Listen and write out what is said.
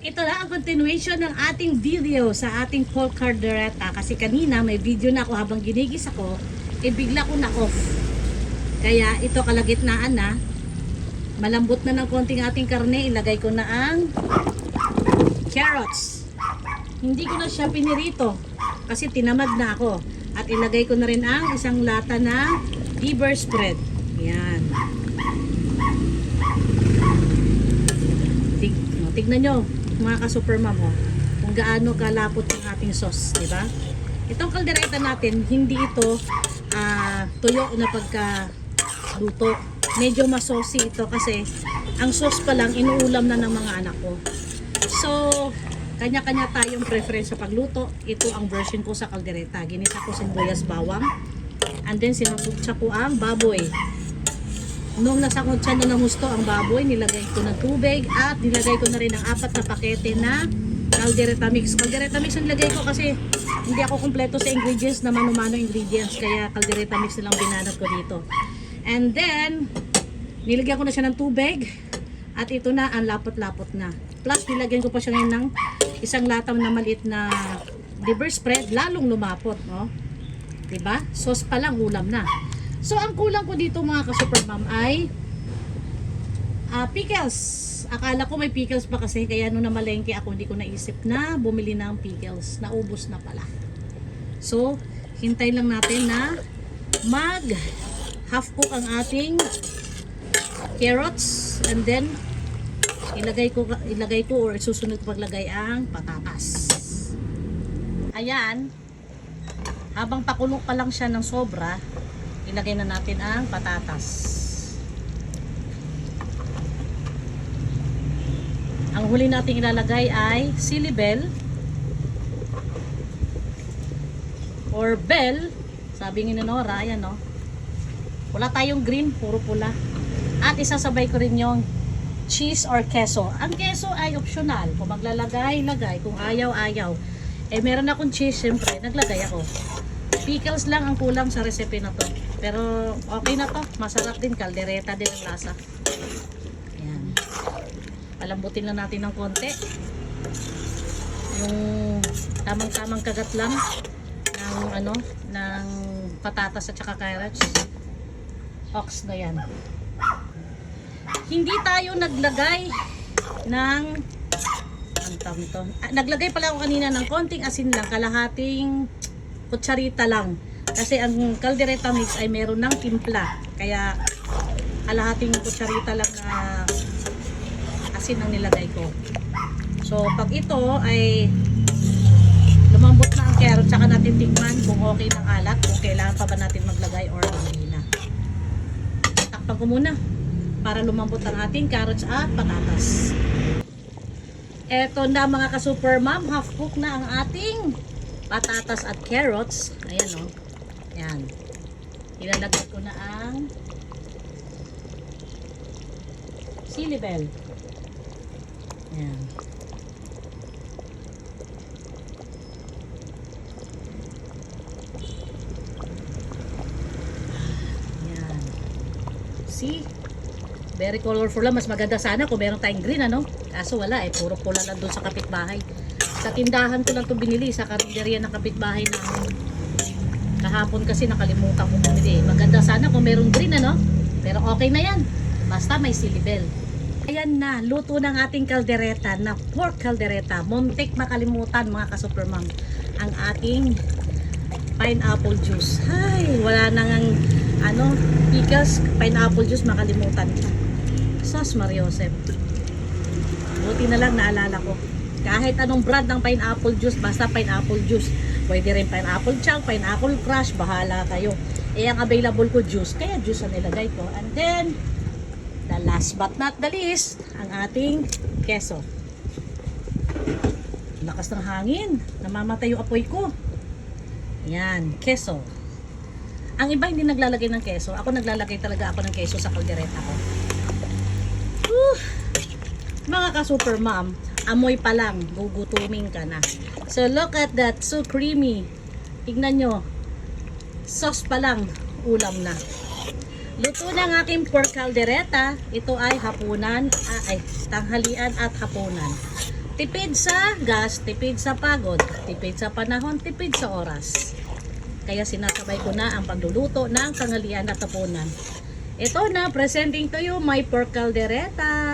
Ito na ang continuation ng ating video sa ating pork caldereta. Kasi kanina may video na ako habang ginigis ako, bigla ko na off. Kaya ito kalagitnaan na. Malambot na ng konting ating karne. Ilagay ko na ang carrots. Hindi ko na siya pinirito kasi tinamad na ako. At ilagay ko na rin ang isang lata na liver spread. Yan. Tignan nyo mga ka-super mom, kung gaano kalapot yung ating sauce, di ba? Itong kaldereta natin, hindi ito tuyo na pagka-luto. Medyo masosi ito kasi ang sauce pa lang inuulam na ng mga anak ko. So, kanya-kanya tayong preference sa pagluto. Ito ang version ko sa kaldereta. Ginisa ko sibuyas, bawang, and then sinakutsa ko ang baboy. Nung nasakutsa na ng gusto ang baboy, nilagay ko ng tubig at nilagay ko na rin ang 4 na pakete na caldereta mix. Caldereta mix ang nilagay ko kasi hindi ako kumpleto sa ingredients na mano-mano ingredients, kaya caldereta mix na lang binanat ko dito. And then nilagyan ko na siya ng tubig at ito na ang lapot-lapot na. Plus nilagyan ko pa siya ngayon ng isang latang na maliit na liver spread, lalong lumapot, no? Diba? Sauce pa lang, ulam na. So, ang kulang ko dito mga ka-super mom ay pickles. Akala ko may pickles pa kasi, kaya nung namalengke ako, hindi ko naisip na bumili ng pickles. Naubos na pala. So, hintay lang natin na mag half cook ang ating carrots, and then ilagay ko or susunod ko paglagay ang patatas. Ayan. Habang pakulo pa lang siya ng sobra, ilagay na natin ang patatas. Ang huli nating ilalagay ay sili bell or bell, sabi ni Nora. Ayan, no? Wala tayong green, puro pula. At isasabay ko rin yung cheese or queso. Ang queso ay optional. Kung maglalagay, lagay. Kung ayaw, ayaw. Meron akong cheese, syempre, naglagay ako. Pickles lang ang kulang sa recipe na to. Pero okay na to. Masarap din. Kaldereta din ang lasa. Ayan. Palambutin lang natin ng konti. Yung tamang-tamang kagat lang ng ng patatas at saka carrots. Ox na yan. Hindi tayo naglagay ng naglagay pala ako kanina ng konting asin lang. Kalahating kutsarita lang. Kasi ang caldereta mix ay meron ng timpla. Kaya kalahating kutsarita lang na asin ang nilagay ko. So pag ito ay lumambot na ang carrot, saka natin tikman kung okay ng alat, kung kailangan pa ba natin maglagay or hindi na. Takpan ko muna para lumambot ang ating carrots at patatas. Eto na mga ka-super mom, half cook na ang ating patatas at carrots. Ayan, o. Ayan. Ilalagay ko na ang sili bell. Ayan. Ayan. See? Very colorful lang. Mas maganda sana kung meron tayong green, ano? Kaso wala, puro pula lang doon sa kapitbahay. Sa tindahan ko lang ito binili, sa karinderya ng kapitbahay namin. Kahapon kasi nakalimutan ko bumili. Maganda sana kung merong green, ano? Pero okay na yan. Basta may sili bell. Ayan na, luto ng ating kaldereta na pork kaldereta. Muntik makalimutan mga ka-super mom ang ating pineapple juice. Ay, wala nang pickles, pineapple juice, makalimutan ka. Sos Mariosep. Buti na lang naalala ko. Kahit anong brand ng pineapple juice, basta pineapple juice. Pwede rin pineapple chunk, pineapple crush, bahala kayo. Ang available ko juice, kaya juice ang nilagay ko. And then, the last but not the least, ang ating queso. Lakas ng hangin. Namamatay yung apoy ko. Yan, queso. Ang iba hindi naglalagay ng queso. Ako naglalagay talaga ako ng queso sa kaldereta ko. Mga ka-super mom, amoy pa lang, gugutumin ka na. So look at that, so creamy. Tignan nyo, sauce pa lang, ulam na. Luto na ang aking pork caldereta. Ito ay hapunan, tanghalian at hapunan. Tipid sa gas, tipid sa pagod, tipid sa panahon, tipid sa oras. Kaya sinasabay ko na ang pagluluto ng tanghalian at hapunan. Ito na, presenting to you my pork caldereta.